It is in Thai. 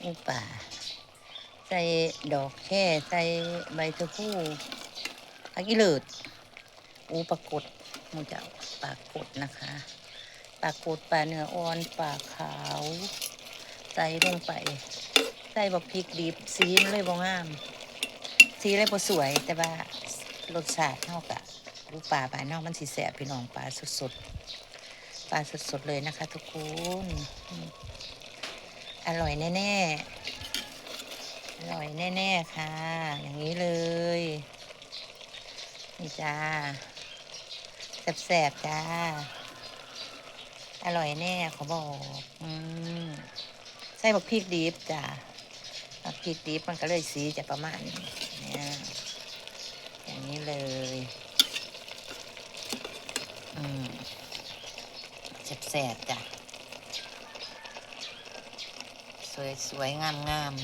อูป่าใส่ดอกแค่ใส่ใบเถาผู้ผักอีเลิศอูปลากดหมูเจ้าปลากดนะคะปลากดปลาเนื้ออ่อนปลาขาวใส่ลงไปใส่บักพริกดิบสีมันเลยบ่งามสีเลยบ่สวยแต่ว่ารสชาติเท่ากับอูป่าบ้านนอกมันสิแสบพี่น้องปลาสดๆปลาสดๆเลยนะคะทุกคนอร่อยแน่ๆอร่อยแน่ๆค่ะอย่างนี้เลยนี่จ้าแซ่บๆจ้าอร่อยแน่เขาบอกใส่บักพริกดิบจ้าบักพริกดิบมันก็เลยสีจะประมาณนี้เนี่ยอย่างนี้เลยแซ่บๆจ้ะสวยๆงามๆ